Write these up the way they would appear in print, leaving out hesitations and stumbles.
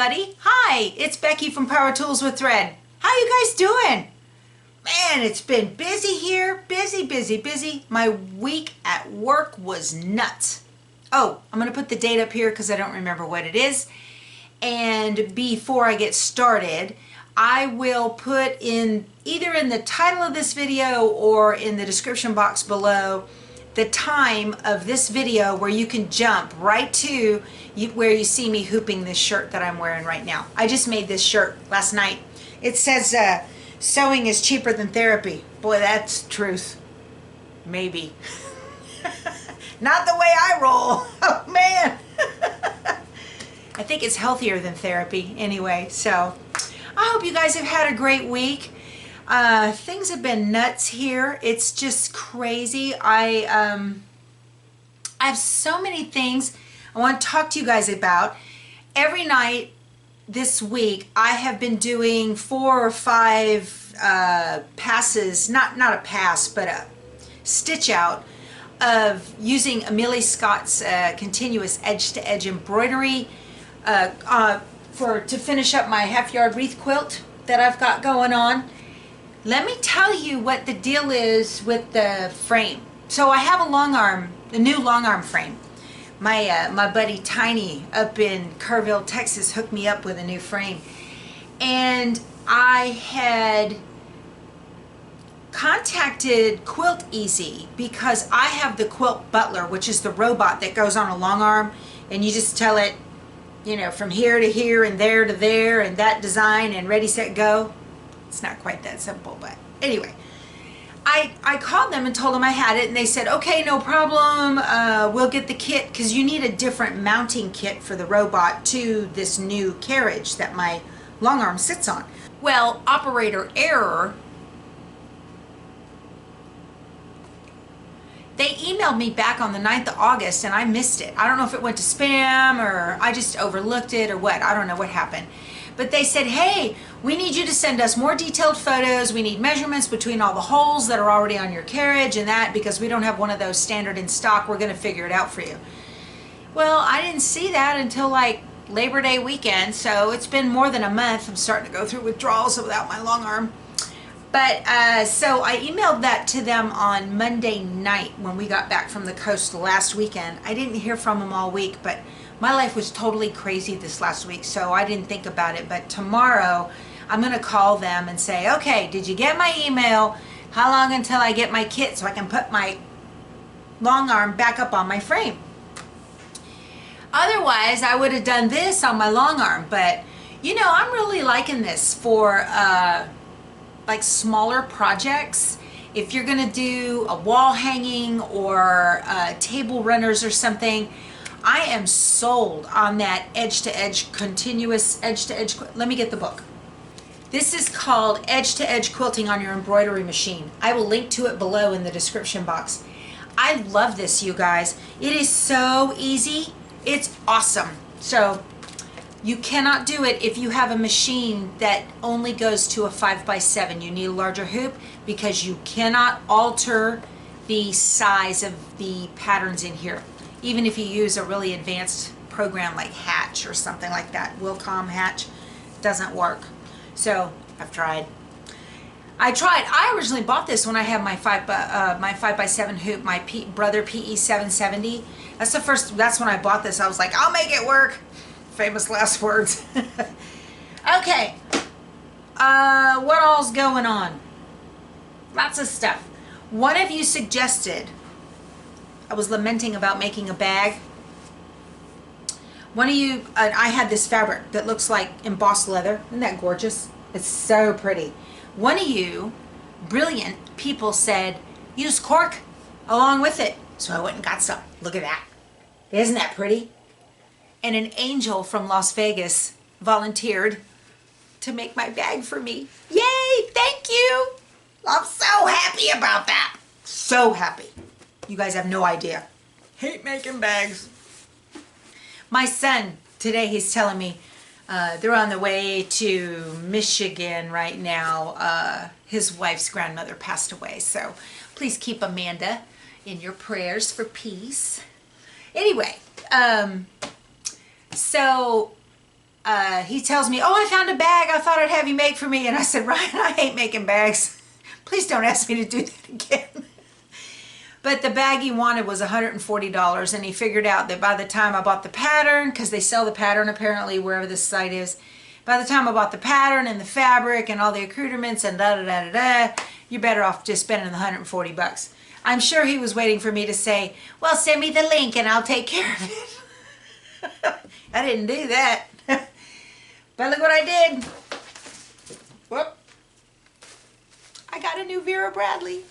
everybody. Hi, it's Becky from Power Tools with Thread. How you guys doing? Man, it's been busy here. Busy. My week at work was nuts. Oh, I'm going to put the date up here because I don't remember what it is. And before I get started, I will put in either in the title of this video or in the description box below the time of this video where you can jump right to where you see me hooping this shirt that I'm wearing right now. I just made this shirt last night. It says sewing is cheaper than therapy. Boy, that's truth. Maybe. Not the way I roll. Oh man. I think it's healthier than therapy anyway. So I hope you guys have had a great week. Things have been nuts here. It's just crazy. I have so many things I want to talk to you guys about. Every night this week I have been doing 4 or 5 passes, not a pass, but a stitch out of using Amelia Scott's continuous edge-to-edge embroidery to finish up my half-yard wreath quilt that I've got going on. Let me tell you what the deal is with the frame. So I have a long arm, the new long arm frame. My buddy Tiny up in Kerrville, Texas hooked me up with a new frame. And I had contacted Quilt Easy because I have the Quilt Butler, which is the robot that goes on a long arm and you just tell it, you know, from here to here and there to there and that design and ready, set, go. It's not quite that simple, but anyway, I called them and told them I had it, and they said, okay, no problem, we'll get the kit, because you need a different mounting kit for the robot to this new carriage that my long arm sits on. Well, operator error, they emailed me back on the 9th of August and I missed it. I don't know if it went to spam or I just overlooked it or what. I don't know what happened. But they said, hey, we need you to send us more detailed photos. We need measurements between all the holes that are already on your carriage and that, because we don't have one of those standard in stock. We're going to figure it out for you. Well, I didn't see that until like Labor Day weekend, so it's been more than a month. I'm starting to go through withdrawals without my long arm. But so I emailed that to them on Monday night when we got back from the coast last weekend. I didn't hear from them all week, but my life was totally crazy this last week, so I didn't think about it. But tomorrow I'm going to call them and say, okay, did you get my email? How long until I get my kit so I can put my long arm back up on my frame? Otherwise, I would have done this on my long arm. But, you know, I'm really liking this for like smaller projects. If you're going to do a wall hanging or table runners or something, I am sold on that edge-to-edge continuous edge-to-edge. Let me get the book. This is called Edge-to-Edge Quilting on Your Embroidery Machine. I will link to it below in the description box. I love this, you guys. It is so easy. It's awesome. So you cannot do it if you have a machine that only goes to a 5x7. You need a larger hoop because you cannot alter the size of the patterns in here. Even if you use a really advanced program like Hatch or something like that, Wilcom Hatch, doesn't work. So I've tried. I originally bought this when I had my 5x7 hoop, my Brother PE 770. That's when I bought this. I was like, I'll make it work. Famous last words. Okay. What all's going on? Lots of stuff. One of you suggested, I was lamenting about making a bag. One of you, I had this fabric that looks like embossed leather. Isn't that gorgeous? It's so pretty. One of you brilliant people said, use cork along with it. So I went and got some. Look at that. Isn't that pretty? And an angel from Las Vegas volunteered to make my bag for me. Yay! Thank you! I'm so happy about that. So happy. You guys have no idea. Hate making bags. My son, today he's telling me they're on the way to Michigan right now. His wife's grandmother passed away, so please keep Amanda in your prayers for peace. Anyway, so he tells me, oh, I found a bag I thought I'd have you make for me. And I said, Ryan, I hate making bags. Please don't ask me to do that again. But the bag he wanted was $140, and he figured out that by the time I bought the pattern, because they sell the pattern apparently wherever this site is, by the time I bought the pattern and the fabric and all the accoutrements and da-da-da-da-da, you're better off just spending the 140 bucks. I'm sure he was waiting for me to say, well, send me the link and I'll take care of it. I didn't do that. But look what I did. Whoop. I got a new Vera Bradley.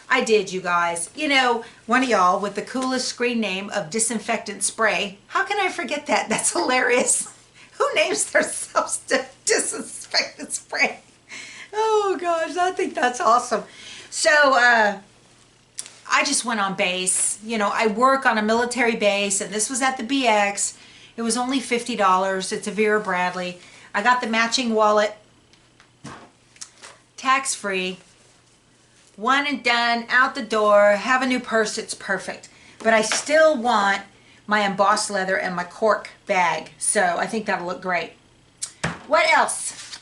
I did, you guys. You know, one of y'all with the coolest screen name of disinfectant spray. How can I forget that? That's hilarious. Who names themselves disinfectant spray? Oh gosh, I think that's awesome. So I just went on base. You know, I work on a military base, and this was at the BX. It was only $50. It's a Vera Bradley. I got the matching wallet, tax-free. One and done, out the door, have a new purse, it's perfect. But I still want my embossed leather and my cork bag, so I think that'll look great. What else?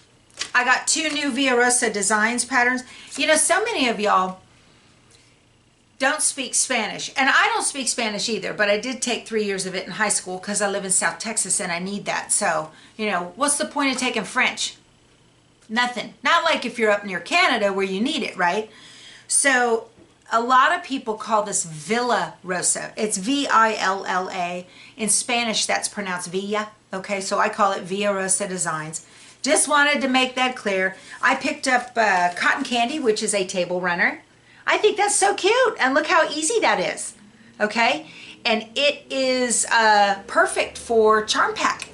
I got 2 new Via Rosa Designs patterns. You know, so many of y'all don't speak Spanish, and I don't speak Spanish either, but I did take 3 years of it in high school because I live in South Texas and I need that. So, you know, what's the point of taking French? Nothing. Not like if you're up near Canada where you need it, right? So a lot of people call this Villa Rosa. It's V-I-L-L-A. In Spanish, that's pronounced Villa. Okay, so I call it Via Rosa Designs. Just wanted to make that clear. I picked up cotton candy, which is a table runner. I think that's so cute, and look how easy that is. Okay, and it is perfect for charm pack.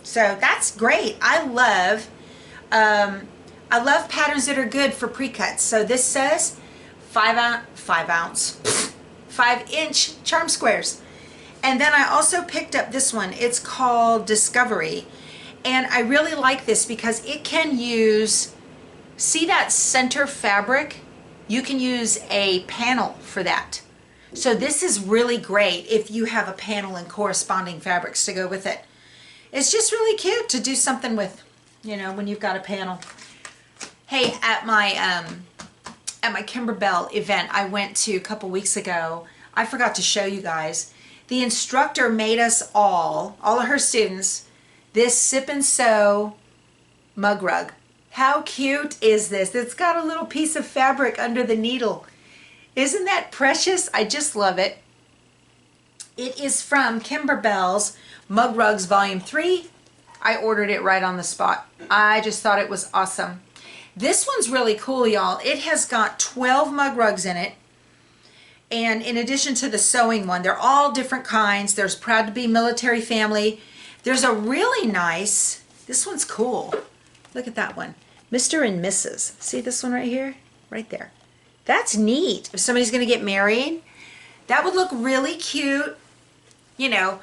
So that's great. I love patterns that are good for pre-cuts. So this says 5 inch charm squares. And then I also picked up this one. It's called Discovery. And I really like this because it can use, see that center fabric? You can use a panel for that. So this is really great if you have a panel and corresponding fabrics to go with it. It's just really cute to do something with, you know, when you've got a panel. Hey, at my Kimberbell event I went to a couple weeks ago, I forgot to show you guys. The instructor made us all of her students, this Sip and Sew mug rug. How cute is this? It's got a little piece of fabric under the needle. Isn't that precious? I just love it. It is from Kimberbell's Mug Rugs Volume 3. I ordered it right on the spot. I just thought it was awesome. This one's really cool, y'all. It has got 12 mug rugs in it. And in addition to the sewing one, they're all different kinds. There's Proud to Be Military Family. There's a really nice, this one's cool. Look at that one. Mr. and Mrs. See this one right here? Right there. That's neat. If somebody's going to get married, that would look really cute. You know,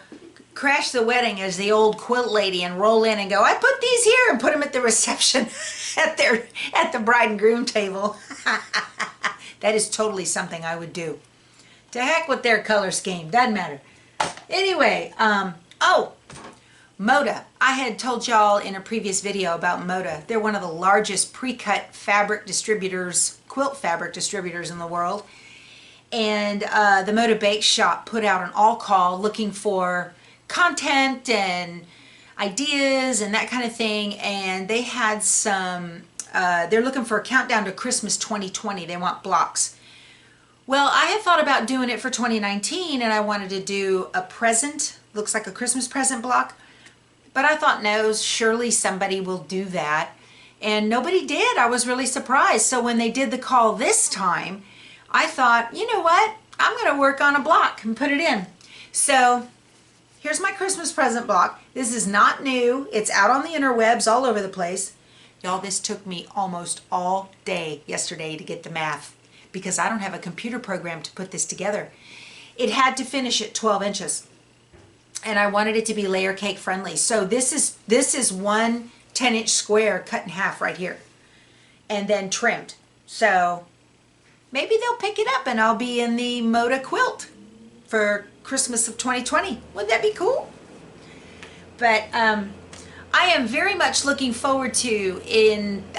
crash the wedding as the old quilt lady and roll in and go, I put these here, and put them at the reception at the bride and groom table. That is totally something I would do. To heck with their color scheme. Doesn't matter. Anyway, oh, Moda. I had told y'all in a previous video about Moda. They're one of the largest pre-cut fabric distributors, quilt fabric distributors in the world. And the Moda Bake Shop put out an all-call looking for content and ideas and that kind of thing. And they had some, they're looking for a countdown to Christmas 2020. They want blocks. Well, I had thought about doing it for 2019, and I wanted to do a present, looks like a Christmas present block. But I thought, no, surely somebody will do that. And nobody did. I was really surprised. So when they did the call this time, I thought, you know what? I'm going to work on a block and put it in. So here's my Christmas present block. This is not new. It's out on the interwebs all over the place. Y'all, this took me almost all day yesterday to get the math, because I don't have a computer program to put this together. It had to finish at 12 inches. And I wanted it to be layer cake friendly. So this is one 10-inch square cut in half right here. And then trimmed. So maybe they'll pick it up and I'll be in the Moda quilt for Christmas of 2020. Wouldn't that be cool? But I am very much looking forward to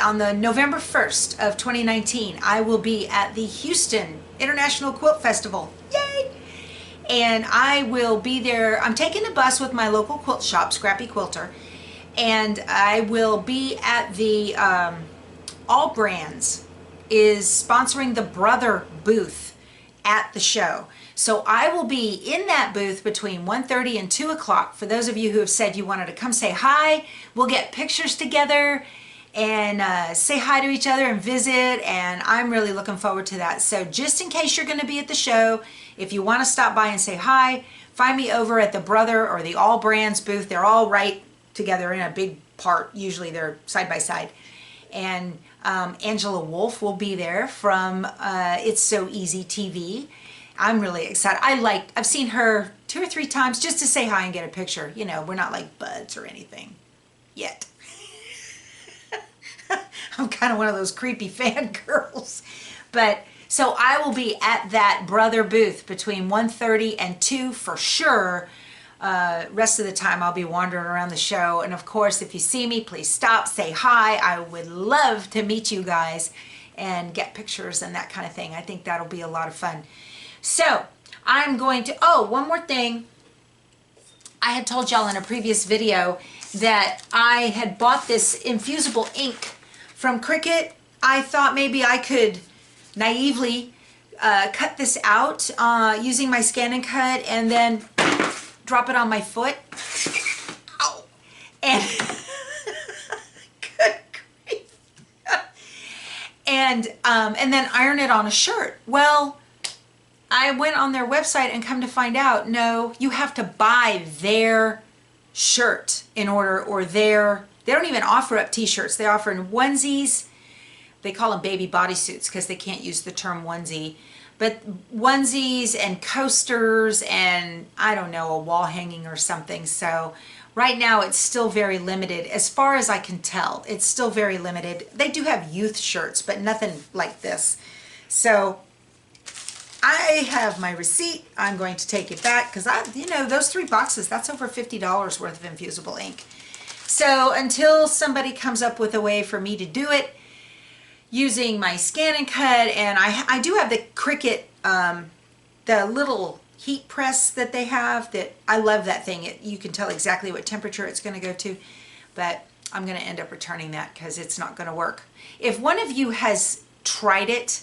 on the November 1st of 2019, I will be at the Houston International Quilt Festival. Yay! And I will be there. I'm taking a bus with my local quilt shop, Scrappy Quilter, and I will be at the All Brands is sponsoring the Brother booth at the show. So I will be in that booth between 1:30 and 2 o'clock. For those of you who have said you wanted to come say hi, we'll get pictures together and say hi to each other and visit, and I'm really looking forward to that. So just in case you're going to be at the show, if you want to stop by and say hi, find me over at the Brother or the All Brands booth. They're all right together in a big part. Usually they're side by side. And Angela Wolf will be there from It's So Easy TV. I'm really excited. I've seen her 2 or 3 times just to say hi and get a picture. You know, we're not like buds or anything yet. I'm kind of one of those creepy fangirls. But so I will be at that Brother booth between 1:30 and 2 for sure. Rest of the time I'll be wandering around the show. And of course, if you see me, please stop, say hi. I would love to meet you guys and get pictures and that kind of thing. I think that'll be a lot of fun. So I'm going to, one more thing. I had told y'all in a previous video that I had bought this infusible ink from Cricut. I thought maybe I could naively cut this out using my scan and cut and then drop it on my foot. Ow. And good grief. And then iron it on a shirt. Well, I went on their website and come to find out, no, you have to buy their shirt in order, or they don't even offer up t-shirts. They offer in onesies. They call them baby bodysuits because they can't use the term onesie. But onesies and coasters and, I don't know, a wall hanging or something. So right now it's still very limited. As far as I can tell, it's still very limited. They do have youth shirts, but nothing like this. So I have my receipt. I'm going to take it back because those 3 boxes, that's over $50 worth of infusible ink. So until somebody comes up with a way for me to do it using my scan and cut, and I do have the Cricut, the little heat press that they have, that I love that thing. You can tell exactly what temperature it's going to go to, but I'm going to end up returning that because it's not going to work. If one of you has tried it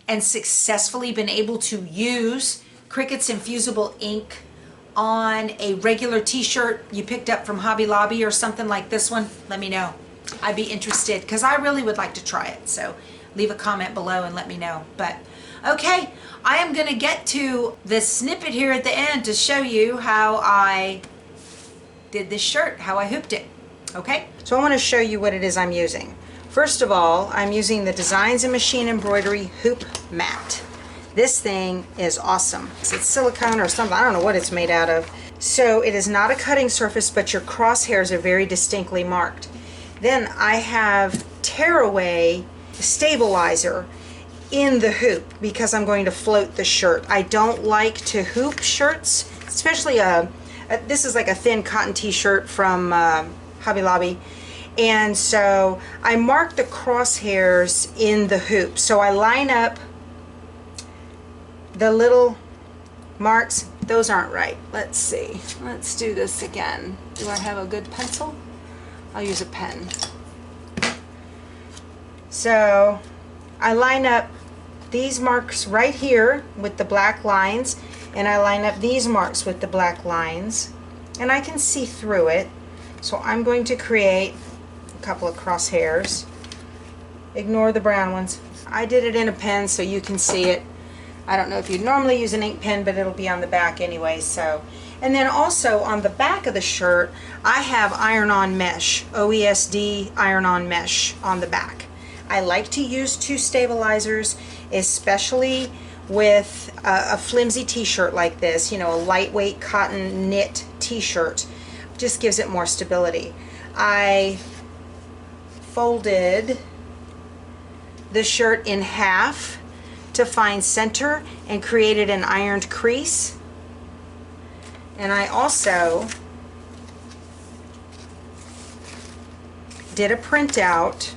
and successfully been able to use Cricut's infusible ink on a regular t-shirt you picked up from Hobby Lobby or something like this one, let me know. I'd be interested because I really would like to try it. So leave a comment below and let me know. But okay, I am going to get to the snippet here at the end to show you how I did this shirt, how I hooped it. Okay, so I want to show you what it is I'm using. First of all, I'm using the Designs and Machine Embroidery Hoop Mat. This thing is awesome. It's silicone or something. I don't know what it's made out of. So it is not a cutting surface, but your crosshairs are very distinctly marked. Then I have tearaway stabilizer in the hoop because I'm going to float the shirt. I don't like to hoop shirts, especially this is like a thin cotton t-shirt from Hobby Lobby. And so I mark the crosshairs in the hoop. So I line up the little marks. Those aren't right. Let's see. Let's do this again. Do I have a good pencil? I'll use a pen. So I line up these marks right here with the black lines, and I line up these marks with the black lines, and I can see through it. So I'm going to create a couple of crosshairs. Ignore the brown ones. I did it in a pen so you can see it. I don't know if you'd normally use an ink pen, but it'll be on the back anyway. So, and then also on the back of the shirt, I have iron-on mesh, OESD iron-on mesh on the back. I like to use 2 stabilizers, especially with a flimsy t-shirt like this, a lightweight cotton knit t-shirt. Just gives it more stability. I folded the shirt in half to find center and created an ironed crease. And I also did a printout.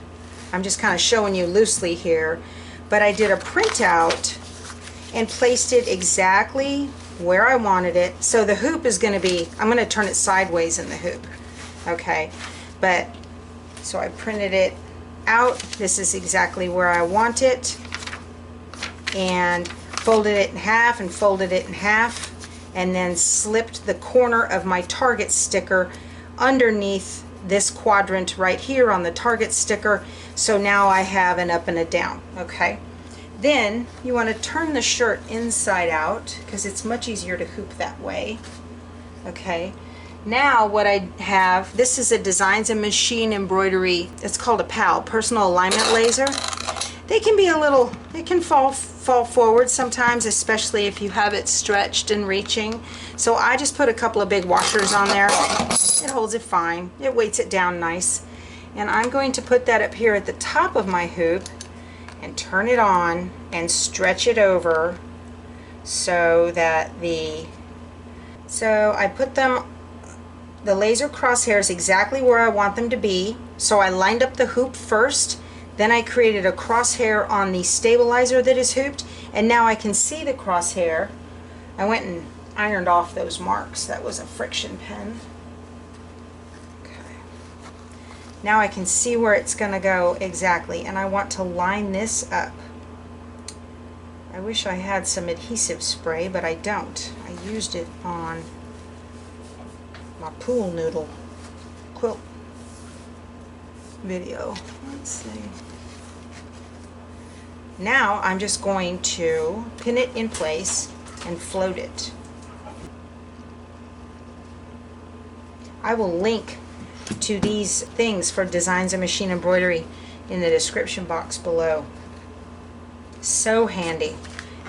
I'm just kind of showing you loosely here, but I did a printout and placed it exactly where I wanted it. So the hoop is going to be, I'm going to turn it sideways in the hoop. Okay, but so I printed it out. This is exactly where I want it, and folded it in half and folded it in half, and then slipped the corner of my target sticker underneath this quadrant right here on the target sticker. So now I have an up and a down. Okay, then you want to turn the shirt inside out because it's much easier to hoop that way. Okay, now what I have, this is a Designs and Machine embroidery, it's called a PAL, personal alignment laser. They can be a little, it can fall forward sometimes, especially if you have it stretched and reaching. So I just put a couple of big washers on there. It holds it fine. It weights it down nice. And I'm going to put that up here at the top of my hoop and turn it on and stretch it over so that so I put them, the laser crosshairs exactly where I want them to be. So I lined up the hoop first, then I created a crosshair on the stabilizer that is hooped, and now I can see the crosshair. I went and ironed off those marks. That was a friction pen. Okay. Now I can see where it's going to go exactly, and I want to line this up. I wish I had some adhesive spray, but I don't. I used it on my pool noodle quilt video. Let's see. Now I'm just going to pin it in place and float it. I will link to these things for Designs and Machine Embroidery in the description box below. So handy,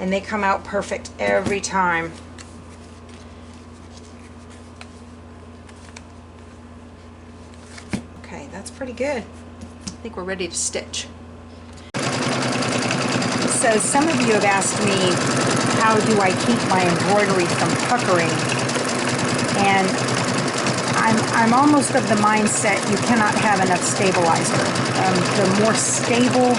and they come out perfect every time. Okay, that's pretty good. I think we're ready to stitch. So some of you have asked me, how do I keep my embroidery from puckering? And I'm almost of the mindset you cannot have enough stabilizer. The more stable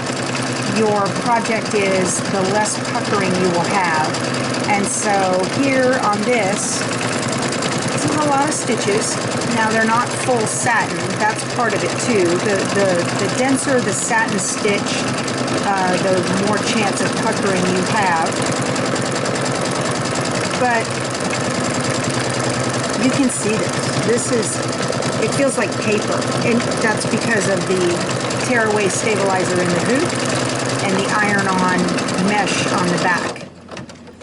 your project is, the less puckering you will have. And so here on this, a lot of stitches. Now they're not full satin, that's part of it too. The denser the satin stitch, the more chance of puckering you have. But you can see this is, it feels like paper, and that's because of the tearaway stabilizer in the hoop and the iron-on mesh on the back.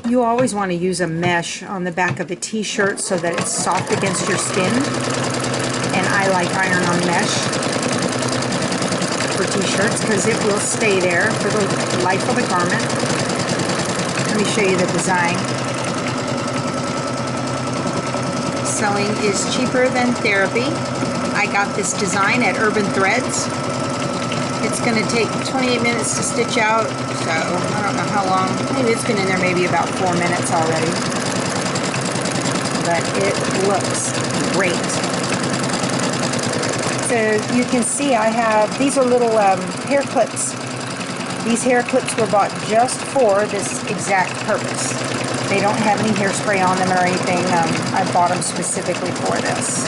You always want to use a mesh on the back of a t-shirt so that it's soft against your skin. And I like iron-on mesh for t-shirts because it will stay there for the life of the garment. Let me show you the design. Sewing is cheaper than therapy. I got this design at Urban Threads. It's going to take 28 minutes to stitch out, so I don't know how long. Maybe it's been in there maybe about 4 minutes already. But it looks great. So you can see I have, these are little hair clips. These hair clips were bought just for this exact purpose. They don't have any hairspray on them or anything. I bought them specifically for this.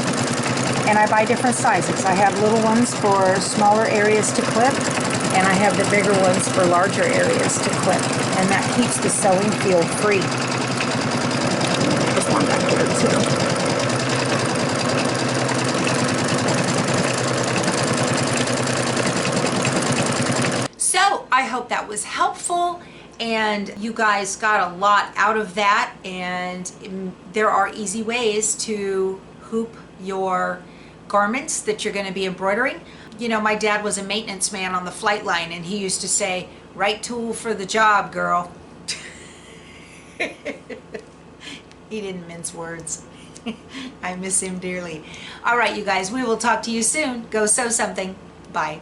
And I buy different sizes. I have little ones for smaller areas to clip, and I have the bigger ones for larger areas to clip. And that keeps the sewing field free. There's one back there too. So I hope that was helpful, and you guys got a lot out of that, and there are easy ways to hoop your garments that you're going to be embroidering. You know, my dad was a maintenance man on the flight line, and he used to say, right tool for the job, girl. He didn't mince words. I miss him dearly. All right, you guys, we will talk to you soon. Go sew something. Bye.